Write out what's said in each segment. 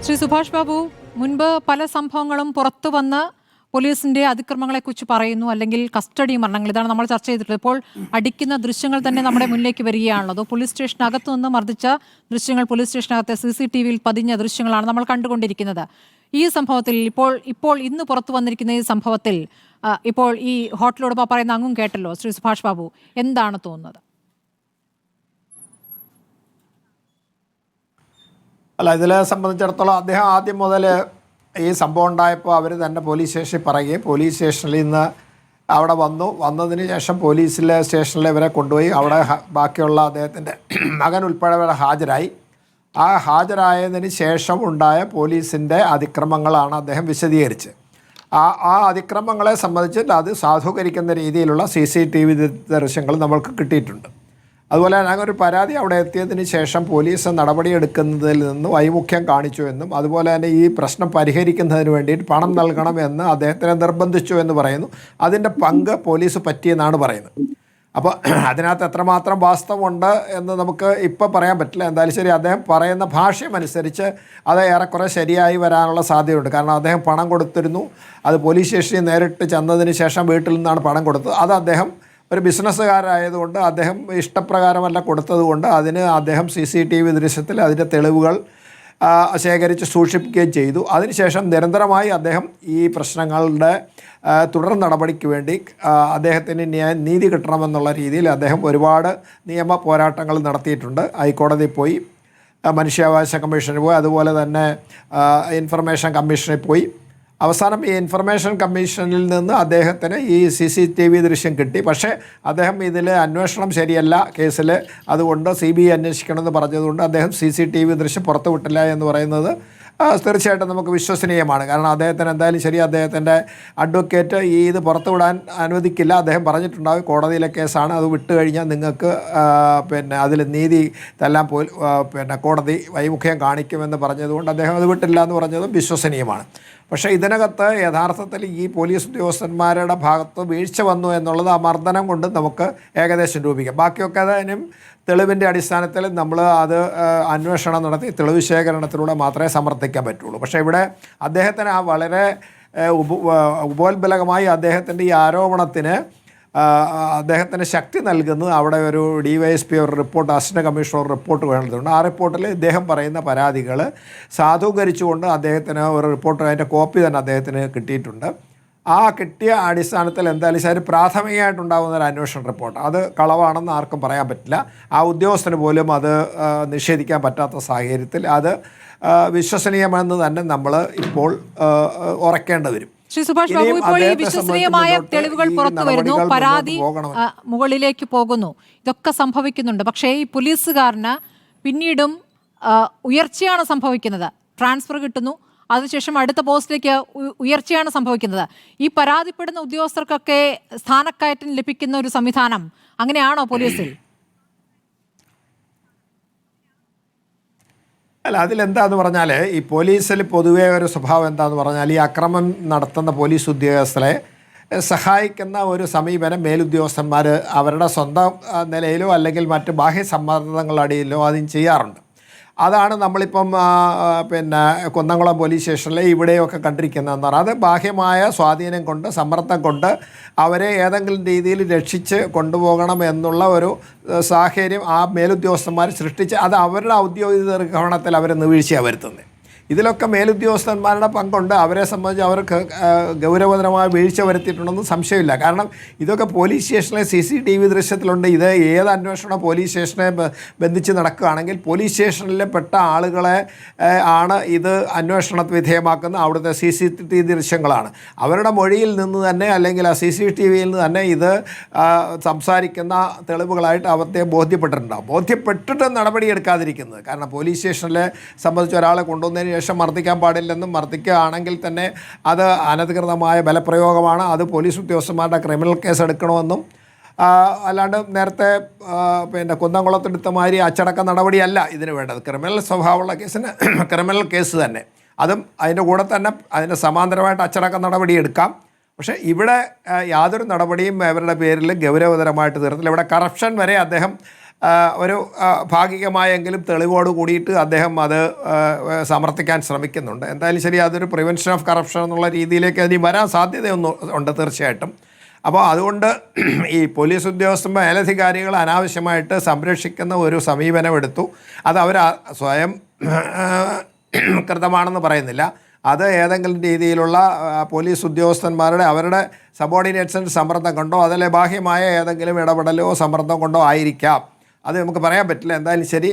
ശ്രീ സുഭാഷ് ബാബു, മുൻപ് പല സംഭവങ്ങളും പുറത്തു വന്ന് പോലീസിന്റെ അതിക്രമങ്ങളെക്കുറിച്ച് പറയുന്നു, അല്ലെങ്കിൽ കസ്റ്റഡി മരണങ്ങൾ, ഇതാണ് നമ്മൾ ചർച്ച ചെയ്തിട്ടുള്ളത്. ഇപ്പോൾ അടിക്കുന്ന ദൃശ്യങ്ങൾ തന്നെ നമ്മുടെ മുന്നിലേക്ക് വരികയാണല്ലോ. പോലീസ് സ്റ്റേഷനകത്തു നിന്ന് മർദ്ദിച്ച ദൃശ്യങ്ങൾ, പോലീസ് സ്റ്റേഷനകത്തെ CCTV-യിൽ പതിഞ്ഞ ദൃശ്യങ്ങളാണ് നമ്മൾ കണ്ടുകൊണ്ടിരിക്കുന്നത്. ഈ സംഭവത്തിൽ ഇപ്പോൾ ഇന്ന് പുറത്തു വന്നിരിക്കുന്ന ഈ സംഭവത്തിൽ ഇപ്പോൾ ഈ ഹോട്ടലുടമ പറയുന്ന അങ്ങും കേട്ടല്ലോ ശ്രീ സുഭാഷ് ബാബു, എന്താണ് തോന്നുന്നത്? അല്ല, ഇതിനെ സംബന്ധിച്ചിടത്തോളം അദ്ദേഹം ആദ്യം മുതൽ ഈ സംഭവം ഉണ്ടായപ്പോൾ അവർ തന്നെ പോലീസ് സ്റ്റേഷനിൽ പറയുകയും പോലീസ് സ്റ്റേഷനിൽ നിന്ന് അവിടെ വന്നതിന് ശേഷം സ്റ്റേഷനിൽ ഇവരെ കൊണ്ടുപോയി അവിടെ ബാക്കിയുള്ള അദ്ദേഹത്തിൻ്റെ മകൻ ഉൾപ്പെടെ ഹാജരായി. ആ ഹാജരായതിന് ശേഷം ഉണ്ടായ പോലീസിൻ്റെ അതിക്രമങ്ങളാണ് അദ്ദേഹം വിശദീകരിച്ച്. ആ അതിക്രമങ്ങളെ സംബന്ധിച്ചിട്ട് അത് സാധൂകരിക്കുന്ന രീതിയിലുള്ള CCTV ദൃശ്യങ്ങൾ നമ്മൾക്ക് കിട്ടിയിട്ടുണ്ട്. അതുപോലെ ഞങ്ങളൊരു പരാതി അവിടെ എത്തിയതിന് ശേഷം പോലീസ് നടപടിയെടുക്കുന്നതിൽ നിന്ന് വൈമുഖ്യം കാണിച്ചു എന്നും അതുപോലെ തന്നെ ഈ പ്രശ്നം പരിഹരിക്കുന്നതിന് വേണ്ടിയിട്ട് പണം നൽകണമെന്ന് അദ്ദേഹത്തിനെ നിർബന്ധിച്ചു എന്ന് പറയുന്നു. അതിൻ്റെ പങ്ക് പോലീസ് പറ്റിയെന്നാണ് പറയുന്നത്. അപ്പോൾ അതിനകത്ത് എത്രമാത്രം വാസ്തവമുണ്ട് എന്ന് നമുക്ക് ഇപ്പോൾ പറയാൻ പറ്റില്ല. എന്തായാലും ശരി, അദ്ദേഹം പറയുന്ന ഭാഷ്യമനുസരിച്ച് അത് ഏറെക്കുറെ ശരിയായി വരാനുള്ള സാധ്യതയുണ്ട്. കാരണം അദ്ദേഹം പണം കൊടുത്തിരുന്നു. അത് പോലീസ് സ്റ്റേഷനിൽ നേരിട്ട് ചെന്നതിന് ശേഷം വീട്ടിൽ നിന്നാണ് പണം കൊടുത്തത്. അത് അദ്ദേഹം ഒരു ബിസിനസ്സുകാരായതുകൊണ്ട് അദ്ദേഹം ഇഷ്ടപ്രകാരമല്ല കൊടുത്തതുകൊണ്ട് അതിന് അദ്ദേഹം CCTV ദൃശ്യത്തിൽ അതിൻ്റെ തെളിവുകൾ ശേഖരിച്ച് സൂക്ഷിപ്പിക്കുകയും ചെയ്തു. അതിനുശേഷം നിരന്തരമായി അദ്ദേഹം ഈ പ്രശ്നങ്ങളുടെ തുടർ നടപടിക്ക് വേണ്ടി അദ്ദേഹത്തിന് നീതി കിട്ടണമെന്നുള്ള രീതിയിൽ അദ്ദേഹം ഒരുപാട് നിയമ പോരാട്ടങ്ങൾ നടത്തിയിട്ടുണ്ട്. ഹൈക്കോടതിയിൽ പോയി, മനുഷ്യാവകാശ കമ്മീഷനിൽ പോയി, അതുപോലെ തന്നെ ഇൻഫർമേഷൻ കമ്മീഷനിൽ പോയി. അവസാനം ഈ ഇൻഫർമേഷൻ കമ്മീഷനിൽ നിന്ന് അദ്ദേഹത്തിന് ഈ CCTV ദൃശ്യം കിട്ടി. പക്ഷേ അദ്ദേഹം ഇതിൽ അന്വേഷണം ശരിയല്ല കേസിൽ, അതുകൊണ്ട് CBI അന്വേഷിക്കണമെന്ന് പറഞ്ഞതുകൊണ്ട് അദ്ദേഹം CCTV ദൃശ്യം പുറത്തു വിട്ടില്ല എന്ന് പറയുന്നത് തീർച്ചയായിട്ടും നമുക്ക് വിശ്വസനീയമാണ്. കാരണം അദ്ദേഹത്തിന് എന്തായാലും ശരി, അദ്ദേഹത്തിൻ്റെ അഡ്വക്കേറ്റ് ഇത് പുറത്തു വിടാൻ അനുവദിക്കില്ല. അദ്ദേഹം പറഞ്ഞിട്ടുണ്ടാവും കോടതിയിലെ കേസാണ്, അത് വിട്ട് കഴിഞ്ഞാൽ നിങ്ങൾക്ക് അതിൽ നീതി തെല്ലാം കോടതി വൈമുഖ്യം കാണിക്കുമെന്ന് പറഞ്ഞതുകൊണ്ട് അദ്ദേഹം അത് വിട്ടില്ല എന്ന് പറഞ്ഞതും വിശ്വസനീയമാണ്. പക്ഷേ ഇതിനകത്ത് യഥാർത്ഥത്തിൽ ഈ പോലീസ് ഉദ്യോഗസ്ഥന്മാരുടെ ഭാഗത്ത് വീഴ്ച വന്നു എന്നുള്ളത് ആ മർദ്ദനം കൊണ്ട് നമുക്ക് ഏകദേശം രൂപിക്കാം. ബാക്കിയൊക്കെ അതിനും തെളിവിൻ്റെ അടിസ്ഥാനത്തിൽ നമ്മൾ അത് അന്വേഷണം നടത്തി തെളിവ് ശേഖരണത്തിലൂടെ മാത്രമേ സമർത്ഥിക്കാൻ പറ്റുള്ളൂ. പക്ഷേ ഇവിടെ അദ്ദേഹത്തിന് ആ വളരെ ഉപോത്ബലകമായി അദ്ദേഹത്തിൻ്റെ ഈ ആരോപണത്തിന് അദ്ദേഹത്തിന് ശക്തി നൽകുന്നത് അവിടെ ഒരു DYSP ഒരു റിപ്പോർട്ട്, അസിസ്റ്റന്റ് കമ്മീഷണർ റിപ്പോർട്ട് വേണ്ടതുണ്ട്. ആ റിപ്പോർട്ടിൽ ഇദ്ദേഹം പറയുന്ന പരാതികൾ സാധൂകരിച്ചുകൊണ്ട് അദ്ദേഹത്തിന് ഒരു റിപ്പോർട്ട്, അതിൻ്റെ കോപ്പി തന്നെ അദ്ദേഹത്തിന് കിട്ടിയിട്ടുണ്ട്. ആ കിട്ടിയ അടിസ്ഥാനത്തിൽ എന്തായാലും ശരി, പ്രാഥമികമായിട്ടുണ്ടാകുന്ന ഒരു അന്വേഷണ റിപ്പോർട്ട് അത് കളവാണെന്ന് ആർക്കും പറയാൻ പറ്റില്ല. ആ ഉദ്യോഗസ്ഥന് പോലും അത് നിഷേധിക്കാൻ പറ്റാത്ത സാഹചര്യത്തിൽ അത് വിശ്വസനീയമെന്ന് തന്നെ നമ്മൾ ഇപ്പോൾ ഉറക്കേണ്ടി വരും. ശ്രീ സുഭാഷ് ബാബു, ഇപ്പോൾ ഈ വിശ്വസനീയമായ തെളിവുകൾ പുറത്തു വരുന്നു, പരാതി മുകളിലേക്ക് പോകുന്നു, ഇതൊക്കെ സംഭവിക്കുന്നുണ്ട്. പക്ഷേ ഈ പോലീസുകാരന് പിന്നീടും ഉയർച്ചയാണ് സംഭവിക്കുന്നത്. ട്രാൻസ്ഫർ കിട്ടുന്നു, അതിനുശേഷം അടുത്ത പോസ്റ്റിലേക്ക് ഉയർച്ചയാണ് സംഭവിക്കുന്നത്. ഈ പരാതിപ്പെടുന്ന ഉദ്യോഗസ്ഥർക്കൊക്കെ സ്ഥാനക്കയറ്റം ലഭിക്കുന്ന ഒരു സംവിധാനം അങ്ങനെയാണോ പോലീസിൽ? അല്ല, അതിലെന്താന്ന് പറഞ്ഞാൽ ഈ പോലീസിൽ പൊതുവേ ഒരു സ്വഭാവം എന്താണെന്ന് പറഞ്ഞാൽ ഈ അക്രമം നടത്തുന്ന പോലീസ് ഉദ്യോഗസ്ഥരെ സഹായിക്കുന്ന ഒരു സമീപനം മേലുദ്യോഗസ്ഥന്മാർ അവരുടെ സ്വന്തം നിലയിലോ അല്ലെങ്കിൽ മറ്റ് ബാഹ്യ സമ്മർദ്ദങ്ങളടിയിലോ അതും ചെയ്യാറുണ്ട്. അതാണ് നമ്മളിപ്പം കുന്നംകുളം പോലീസ് സ്റ്റേഷനിലെ ഇവിടെയൊക്കെ കണ്ടിരിക്കുന്നതെന്ന് പറഞ്ഞാൽ അത് ബാഹ്യമായ സ്വാധീനം കൊണ്ട്, സമ്മർദ്ദം കൊണ്ട് അവരെ ഏതെങ്കിലും രീതിയിൽ രക്ഷിച്ച് കൊണ്ടുപോകണം എന്നുള്ള ഒരു സാഹചര്യം ആ മേലുദ്യോഗസ്ഥന്മാർ സൃഷ്ടിച്ച് അത് അവരുടെ ഔദ്യോഗിക നിർവഹണത്തിൽ അവർ വീഴ്ചയാണ് വരുത്തുന്നത്. ഇതിലൊക്കെ മേലുദ്യോഗസ്ഥന്മാരുടെ പങ്കുണ്ട്. അവരെ സംബന്ധിച്ച് അവർക്ക് ഗൗരവതരമായ വീഴ്ച വരുത്തിയിട്ടുണ്ടെന്ന് സംശയമില്ല. കാരണം ഇതൊക്കെ പോലീസ് സ്റ്റേഷനിലെ CCTV ദൃശ്യത്തിലുണ്ട്. ഇത് ഏത് അന്വേഷണം പോലീസ് സ്റ്റേഷനെ ബന്ധിച്ച് നടക്കുകയാണെങ്കിൽ പോലീസ് സ്റ്റേഷനിലെ പെട്ട ആളുകളെ ആണ് ഇത് അന്വേഷണ വിധേയമാക്കുന്ന അവിടുത്തെ CCTV ദൃശ്യങ്ങളാണ്. അവരുടെ മൊഴിയിൽ നിന്ന് തന്നെ അല്ലെങ്കിൽ ആ CCTVയിൽ നിന്ന് തന്നെ ഇത് സംസാരിക്കുന്ന തെളിവുകളായിട്ട് അവത്തെ ബോധ്യപ്പെട്ടിട്ടുണ്ടാകും. ബോധ്യപ്പെട്ടിട്ട് നടപടിയെടുക്കാതിരിക്കുന്നത്. കാരണം പോലീസ് സ്റ്റേഷനിലെ സംബന്ധിച്ച് ഒരാളെ കൊണ്ടുവന്നതിന് ശേഷം മർദ്ദിക്കാൻ പാടില്ലെന്നും മർദ്ദിക്കുകയാണെങ്കിൽ തന്നെ അത് അനധികൃതമായ ബലപ്രയോഗമാണ്, അത് പോലീസ് ഉദ്യോഗസ്ഥന്മാരുടെ ക്രിമിനൽ കേസ് എടുക്കണമെന്നും അല്ലാണ്ട് നേരത്തെ കുന്നംകുളത്തെടുത്ത മാതിരി അച്ചടക്ക നടപടിയല്ല ഇതിന് വേണ്ടത്. ക്രിമിനൽ സ്വഭാവമുള്ള കേസിന് ക്രിമിനൽ കേസ് തന്നെ, അതും അതിൻ്റെ കൂടെ തന്നെ അതിൻ്റെ സമാന്തരമായിട്ട് അച്ചടക്ക നടപടി എടുക്കാം. പക്ഷേ ഇവിടെ യാതൊരു നടപടിയും അവരുടെ പേരിൽ ഗൗരവതരമായിട്ട് തീർത്തില്ല. ഇവിടെ കറപ്ഷൻ വരെ അദ്ദേഹം ഒരു ഭാഗികമായെങ്കിലും തെളിവോട് കൂടിയിട്ട് അദ്ദേഹം അത് സമർത്ഥിക്കാൻ ശ്രമിക്കുന്നുണ്ട്. എന്തായാലും ശരി, അതൊരു പ്രിവെൻഷൻ ഓഫ് കറപ്ഷൻ എന്നുള്ള രീതിയിലേക്ക് അതിന് വരാൻ ഉണ്ട് തീർച്ചയായിട്ടും. അപ്പോൾ അതുകൊണ്ട് ഈ പോലീസ് ഉദ്യോഗസ്ഥന്മാർ മേലധികാരികൾ അനാവശ്യമായിട്ട് സംരക്ഷിക്കുന്ന ഒരു സമീപനമെടുത്തു. അത് അവർ സ്വയം കൃതമാണെന്ന് പറയുന്നില്ല. അത് ഏതെങ്കിലും രീതിയിലുള്ള പോലീസ് ഉദ്യോഗസ്ഥന്മാരുടെ അവരുടെ സബോർഡിനേറ്റ്സിൻ്റെ സമ്മർദ്ദം കൊണ്ടോ അതിലെ ബാഹ്യമായ ഏതെങ്കിലും ഇടപെടലോ സമ്മർദ്ദം കൊണ്ടോ ആയിരിക്കാം. അത് നമുക്ക് പറയാൻ പറ്റില്ല. എന്തായാലും ശരി,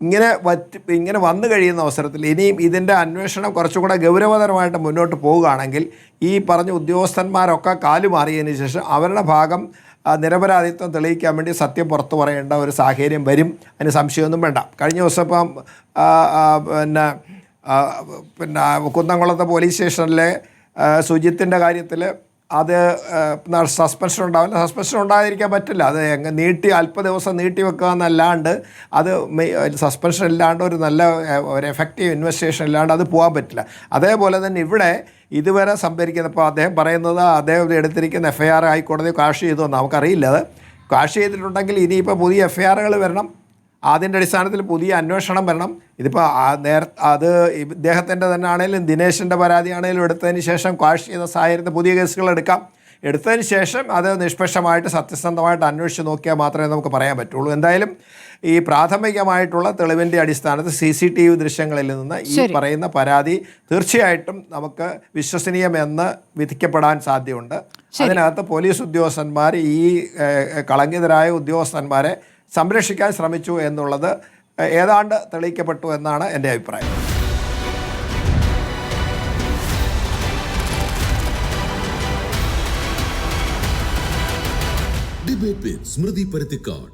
ഇങ്ങനെ വന്നു കഴിയുന്ന അവസരത്തിൽ ഇനിയും ഇതിൻ്റെ അന്വേഷണം കുറച്ചുകൂടെ ഗൗരവതരമായിട്ട് മുന്നോട്ട് പോവുകയാണെങ്കിൽ ഈ പറഞ്ഞ ഉദ്യോഗസ്ഥന്മാരൊക്കെ കാലുമാറിയതിന് ശേഷം അവരുടെ ഭാഗം നിരപരാധിത്വം തെളിയിക്കാൻ വേണ്ടി സത്യം പുറത്തു പറയേണ്ട ഒരു സാഹചര്യം വരും. അതിന് സംശയമൊന്നും വേണ്ട. കഴിഞ്ഞ ദിവസം ഇപ്പം പിന്നെ കുന്നംകുളത്തെ പോലീസ് സ്റ്റേഷനിലെ സുജിത്തിൻ്റെ കാര്യത്തിൽ അത് സസ്പെൻഷൻ ഉണ്ടാവില്ല. സസ്പെൻഷൻ ഉണ്ടായിരിക്കാൻ പറ്റില്ല. അത് അല്പ ദിവസം നീട്ടി വെക്കുക എന്നല്ലാണ്ട് അത് സസ്പെൻഷൻ ഇല്ലാണ്ട് ഒരു നല്ല ഒരു എഫക്റ്റീവ് ഇൻവെസ്റ്റിഗേഷൻ ഇല്ലാണ്ട് അത് പോകാൻ പറ്റില്ല. അതേപോലെ തന്നെ ഇവിടെ ഇതുവരെ സംഭരിക്കുന്നപ്പോൾ അദ്ദേഹം പറയുന്നത് അദ്ദേഹം എടുത്തിരിക്കുന്ന FIR ഹൈക്കോടതി കാഷ് ചെയ്തതെന്ന് നമുക്കറിയില്ല. അത് കാഷ് ചെയ്തിട്ടുണ്ടെങ്കിൽ ഇനിയിപ്പോൾ പുതിയ FIRകൾ വരണം. അതിൻ്റെ അടിസ്ഥാനത്തിൽ പുതിയ അന്വേഷണം വരണം. ഇതിപ്പോൾ അത് ഇദ്ദേഹത്തിൻ്റെ തന്നെ ആണെങ്കിലും ദിനേശിൻ്റെ പരാതി ആണെങ്കിലും എടുത്തതിന് ശേഷം ക്വാഷ് ചെയ്ത സാഹചര്യത്തിൽ പുതിയ കേസുകൾ എടുത്തതിന് ശേഷം അത് നിഷ്പക്ഷമായിട്ട് സത്യസന്ധമായിട്ട് അന്വേഷിച്ച് നോക്കിയാൽ മാത്രമേ നമുക്ക് പറയാൻ പറ്റുള്ളൂ. എന്തായാലും ഈ പ്രാഥമികമായിട്ടുള്ള തെളിവിൻ്റെ അടിസ്ഥാനത്തിൽ CCTV ദൃശ്യങ്ങളിൽ നിന്ന് ഈ പറയുന്ന പരാതി തീർച്ചയായിട്ടും നമുക്ക് വിശ്വസനീയമെന്ന് വിധിക്കപ്പെടാൻ സാധ്യതയുണ്ട്. അതിനകത്ത് പോലീസ് ഉദ്യോഗസ്ഥന്മാർ ഈ കളങ്കിതരായ ഉദ്യോഗസ്ഥന്മാരെ സംരക്ഷിക്കാൻ ശ്രമിച്ചു എന്നുള്ളത് ഏതാണ്ട് തെളിയിക്കപ്പെട്ടു എന്നാണ് എൻ്റെ അഭിപ്രായം. ഡിബേറ്റ് വിത്ത് സ്മൃതി പരുത്തിക്കാട്.